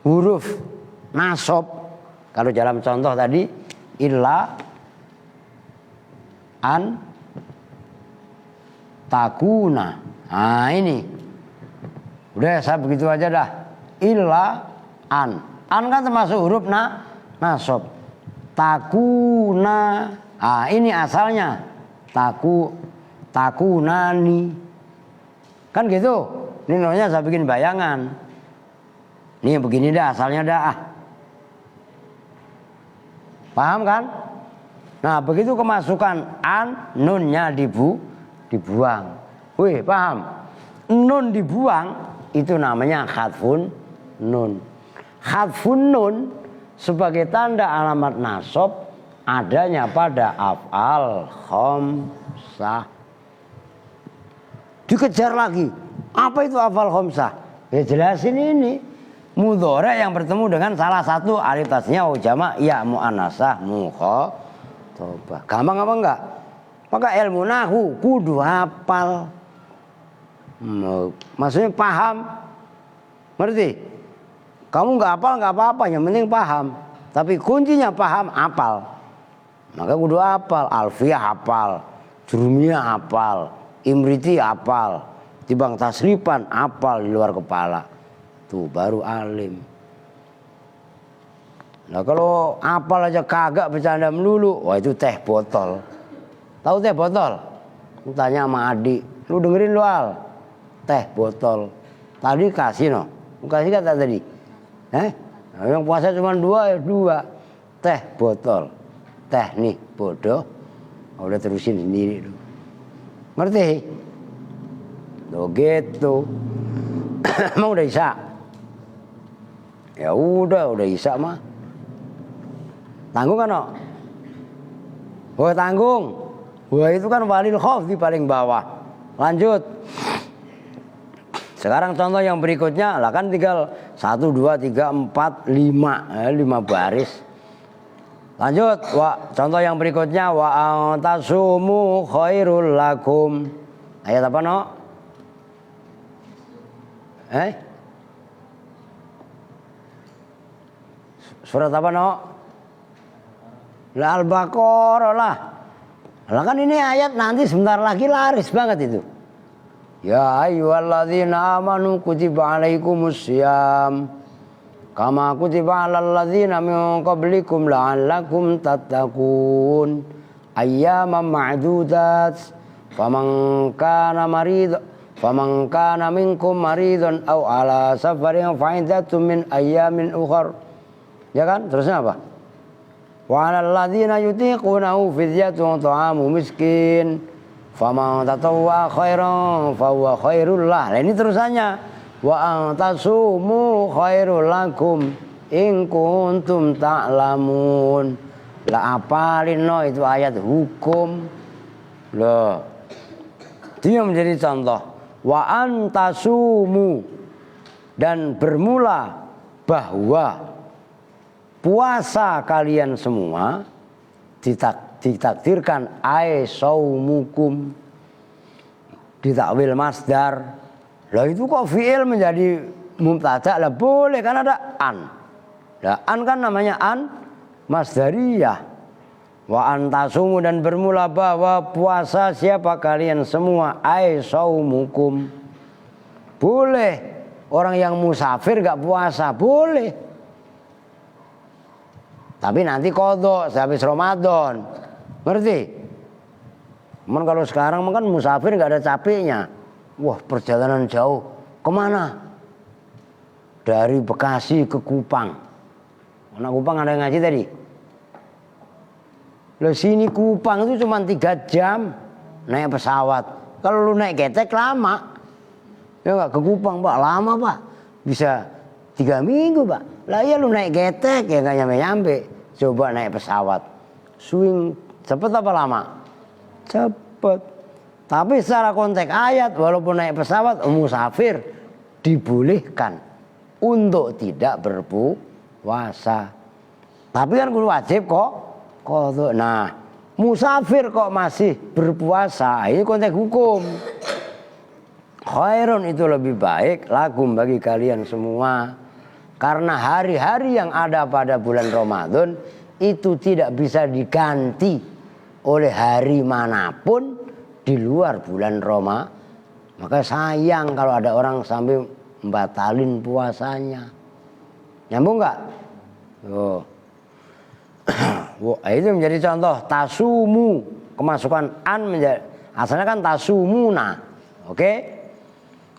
huruf nasab. Kalau dalam contoh tadi illa an takuna. Nah ini udah saya begitu aja dah. Illa an kan termasuk huruf nasab. Takuna, ini asalnya takunani kan gitu. Ini namanya saya bikin bayangan. Nih begini dah asalnya dah. Paham kan? Nah, begitu kemasukan an, nunnya dibuang. Wih, paham? Nun dibuang itu namanya hadfun nun. Hadfun nun sebagai tanda alamat nasab adanya pada af'al khamsah. Dikejar lagi. Apa itu af'al khamsah? Ya jelasin ini. Mudhari yang bertemu dengan salah satu alif tasnya jamak ya muannasah mukhatabah. Gampang apa enggak? Maka ilmu nahwu kudu hafal. Maksudnya paham. Ngerti? Kamu enggak hafal enggak apa-apa, yang penting paham. Tapi kuncinya paham, hafal. Maka kudu hafal, alfiyah hafal, jurumiyah hafal, imriti hafal, tibang tasrifan hafal di luar kepala. Tuh baru alim. Nah kalau hafal aja kagak bercanda melulu, wah itu teh botol. Tahu teh botol? Lu tanya sama adik, lu dengerin lu Al. Teh botol. Tadi kasih no, lu kasih kata tadi. Yang puasa cuma 2 ya 2. Teh botol. Teh nih bodoh. Udah terusin sendiri lu. Ngerti? Tuh gitu. Emang udah isya? Ya udah isya mah. Tanggung kan no? Wah tanggung. Wah itu kan walil khauf di paling bawah. Lanjut. Sekarang contoh yang berikutnya lah kan tinggal 1, 2, 3, 4, 5 5 baris. Lanjut. Contoh yang berikutnya wa antasumu khairul lakum. Ayat apa no? Surat apa no? Lah Al-Baqarah lah. Lah kan ini ayat nanti sebentar lagi laris banget itu. Ya ayyuhalladzina amanu kutiba alaikumussyam kama kutiba alal ladzina min qablikum la'allakum tattaqun ayyaman ma'dudat faman kana minkum maridun aw ala safarin fa'iddatun min ayyamin ukhar. Ya kan? Terusnya apa? Wa 'alal ladzina yutiqunahu fidyatun ta'amu miskin faman tatawwa khairan fa huwa khairul lah. Nah, ini terusannya wa antasumu khairul lakum in kuntum ta'lamun. Lah apalin no itu ayat hukum. Loh. Dia menjadi contoh wa antasumu dan bermula bahwa puasa kalian semua ditakdirkan ai saumukum, ditakwil masdar. Lah itu kok fi'il menjadi mubtada? Lah boleh kan ada an. Lah an kan namanya an masdariyah. Wa antasumu dan bermula bahwa puasa siapa kalian semua ai saumukum. Boleh orang yang musafir enggak puasa, boleh. Tapi nanti qadha habis Ramadan. Ngerti? Cuman kalau sekarang kan musafir enggak ada capeknya. Wah, perjalanan jauh. Kemana? Dari Bekasi ke Kupang. Anak Kupang ada yang ngaji tadi? Loh sini Kupang itu cuma 3 jam naik pesawat. Kalau lu naik getek lama. Ya enggak ke Kupang, Pak. Lama, Pak. Bisa 3 minggu, Pak. Lah iya lu naik getek ya enggak nyampe-nyampe. Coba naik pesawat. Swing cepet apa lama? Cepet. Tapi secara konteks ayat walaupun naik pesawat musafir dibolehkan untuk tidak berpuasa. Tapi kan kudu wajib kok. Nah, musafir kok masih berpuasa, ini konteks hukum. Khairun itu lebih baik lakum bagi kalian semua. Karena hari-hari yang ada pada bulan Ramadan itu tidak bisa diganti oleh hari manapun di luar bulan Ramadan. Maka sayang kalau ada orang sampai membatalin puasanya. Nyambung nggak? Oh. Itu menjadi contoh tasumu, kemasukan an menjadi asalnya kan tasumuna. Oke?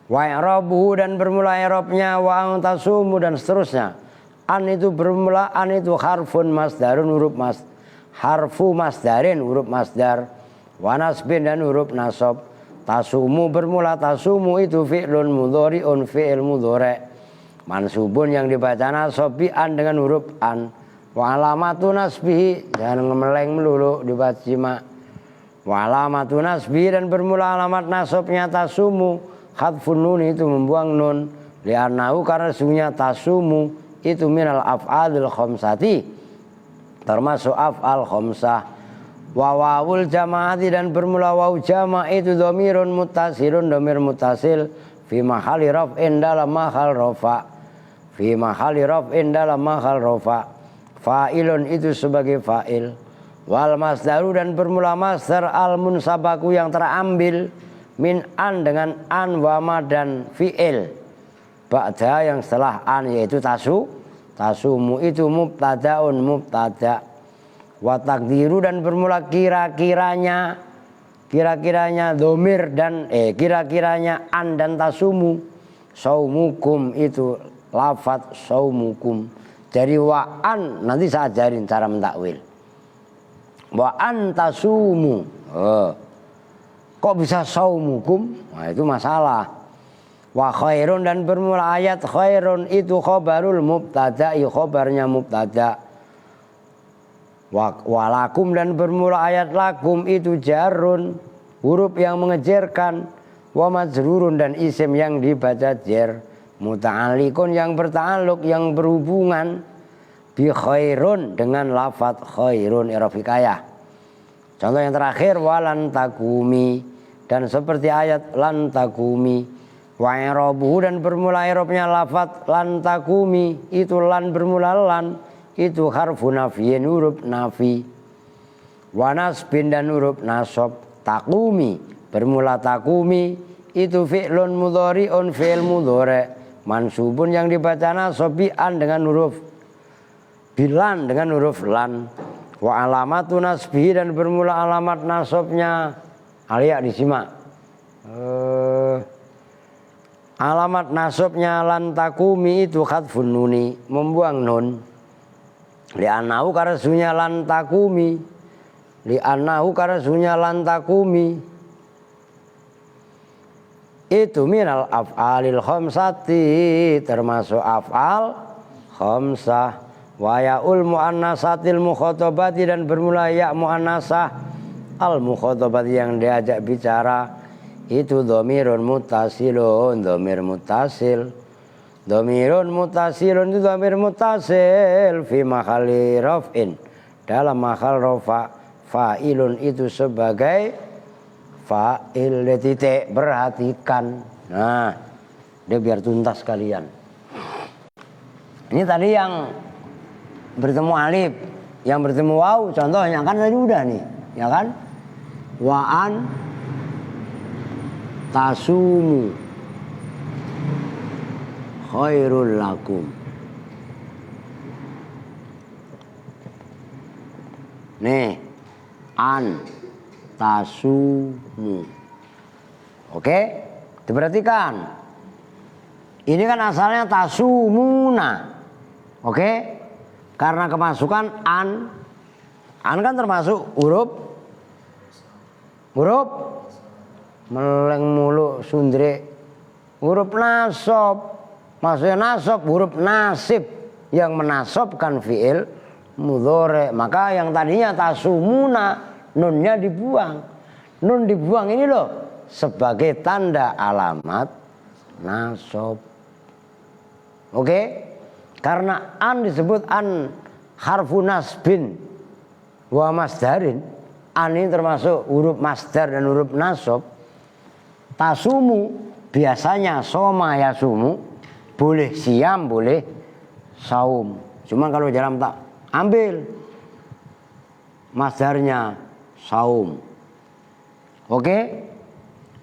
Wa i'rabuhu dan bermula i'rabnya wa tasumu dan seterusnya. An itu bermula, an itu harfun masdarun huruf harfu masdarin huruf masdar. Wa nasbin dan huruf nasab. Tasumu bermula, tasumu itu fi'lun mudhari'un fi'il mudhari'. Mansubun yang dibaca nasab bi an dengan huruf an. Wa alamatu nasbihi, jangan ngemeleng melulu dibaca jima. Wa alamatu nasbihi dan bermula alamat nasabnya tasumu khadfun nun itu membuang nun. Li'annahu karena sesungguhnya tasumu itu minal af'alil khamsati termasuk af'al khamsah. Wa wawul jamaati dan bermula waw jama' itu dhamirun muttasilun dhamir muttasil fi mahali raf'in dalam mahal rafa. Fi mahali raf'in dalam mahal rafa. Fa'ilun itu sebagai fa'il. Wal masdaru dan bermula masdar al munsabaku yang terambil min an dengan an wa ma dan fi'il. Ba'da yang setelah an yaitu tasumu itu mubtadaun mubtada. Wa takdiru dan bermula kira-kiranya domir dan kira-kiranya an dan tasumu. Saumukum itu lafadz saumukum. Jadi wa an nanti saya ajarin cara mentakwil. Wa an tasumu. Kok bisa saumukum? Nah itu masalah. Wa khairun dan bermula ayat khairun itu khobarul mubtada, khobarnya mubtada. Walakum dan bermula ayat lakum itu jarun huruf yang mengejarkan. Wa majrurun dan isim yang dibaca jar. Muta'alliqun yang berta'alluq yang berhubungan bi khairun dengan lafadz khairun i'rab hikayah. Contoh yang terakhir walan takumi dan seperti ayat lan takumi. Wa i'rabuhu dan bermula i'rabnya lafadz lan takumi itu lan bermula lan itu harfu nafiyin huruf nafi. Wa nasbin dan huruf nasab. Takumi bermula takumi itu fi'lun mudhari'un fi'il mudhari'. Mansubun yang dibaca nasab bi'an dengan huruf bilan dengan huruf lan. Wa alamatu nasbihi dan bermula alamat nasabnya alia disimak. Alamat nasabnya lan takumi itu khadfun nuni membuang nun. Li'annahu karena sunya lan takumi. Li'annahu karena sunya lan takumi. Itu minal af'alil khamsati termasuk af'al khamsah. Wa ya'ul mu'annasatil mukhatabati dan bermula ya mu'annasah al mukhatabati yang diajak bicara itu dhamirun muttasilun dhamir muttasil. Dhamirun muttasilun itu dhamir muttasil fi mahali raf'in dalam mahal rafa. Fa'ilun itu sebagai fa'il titik perhatikan. Nah, dia biar tuntas kalian. Ini tadi yang bertemu alif, yang bertemu waw contohnya kan tadi udah nih, ya kan? Wa'an tasumu khairul lakum. Nih, an tasumu. Oke? Diperhatikan. Ini kan asalnya tasumuna. Oke? Karena kemasukan an kan termasuk huruf meleng mulu sundre huruf nasab. Maksudnya nasab huruf nasib yang menasobkan fi'il mudhari'. Maka yang tadinya tasumuna nunnya dibuang. Nun dibuang ini loh sebagai tanda alamat nasab. Oke? Karena an disebut an harfu nasbin wa masdarin. An ini termasuk huruf masdar dan huruf nasab. Tasumu biasanya soma yasumu, boleh siam boleh saum. Cuman kalau dalam tak ambil masdarnya saum. Oke?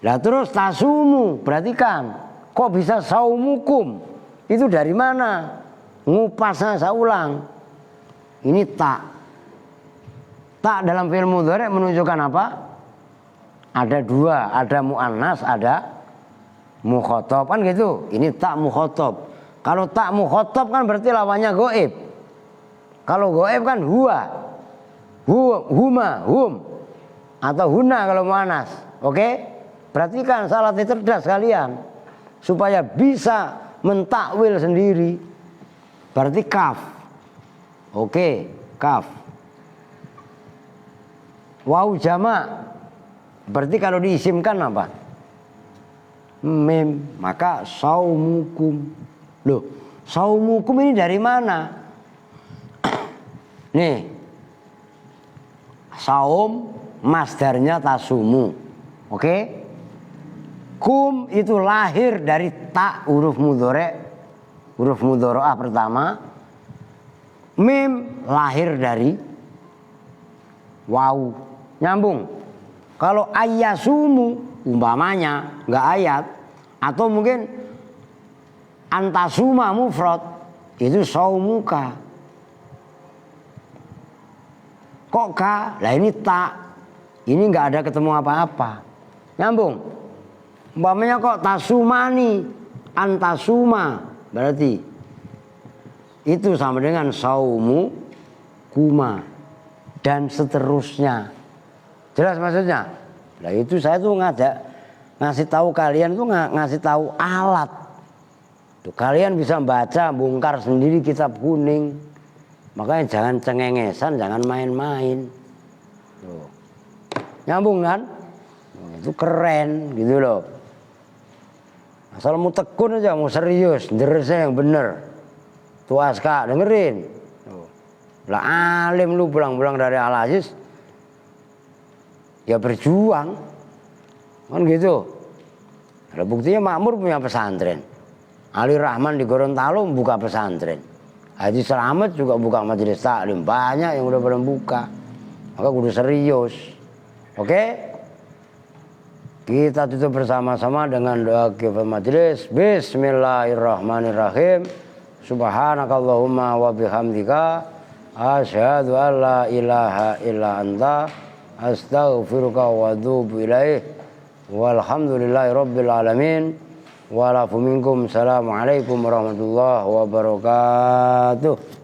Lah terus tasumu, perhatikan, kok bisa saumukum? Itu dari mana? Ngupasnya saya ulang. Ini tak. Tak dalam fi'il mudhari' menunjukkan apa? Ada dua, ada mu'annas, ada mukhatab kan gitu. Ini tak mukhatab. Kalau tak mukhatab kan berarti lawannya goib. Kalau goib kan huwa, huma, hum, atau huna kalau muannas. Oke? Perhatikan salat cerdas kalian supaya bisa mentakwil sendiri. Berarti kaf. Oke, kaf. Waw jamak. Berarti kalau diisimkan apa? Mim. Maka saumukum. Loh, saumukum ini dari mana? Nih. Saum masdarnya tasumu. Oke? Kum itu lahir dari ta huruf mudhari'. Huruf mudhari'ah pertama. Mim lahir dari waw. Nyambung. Kalau ayyasumu umpamanya enggak ayat atau mungkin antasuma mufrad itu saumuka. Kok ka? Lah ini tak. Ini enggak ada ketemu apa-apa. Nyambung. Umpamanya kok tasumani antasuma berarti itu sama dengan saumu kuma dan seterusnya. Jelas maksudnya? Nah itu saya tuh ngasih tahu kalian tuh ngasih tahu alat. Tuh, kalian bisa baca bongkar sendiri kitab kuning. Makanya jangan cengengesan, jangan main-main. Tuh. Nyambung kan? Itu keren gitu loh. Asal mau tekun aja, mau serius, deresnya yang bener. Tuh Aska dengerin. Tuh. Lah alim lu pulang-pulang dari Al-Aziz. Ya berjuang kan gitu. Ada buktinya Makmur punya pesantren, Ali Rahman di Gorontalo buka pesantren, Haji Slamet juga buka majelis taklim. Banyak yang udah pada buka. Maka kudu serius. Oke? Kita tutup bersama-sama dengan doa kifat majelis. Bismillahirrahmanirrahim. Subhanakallahumma wa bihamdika asyhadu an la ilaha illa anta astaghfiruka wa atubu ilaih. Walhamdulillahi rabbil alamin. Walafu minkum. Assalamualaikum warahmatullahi wabarakatuh.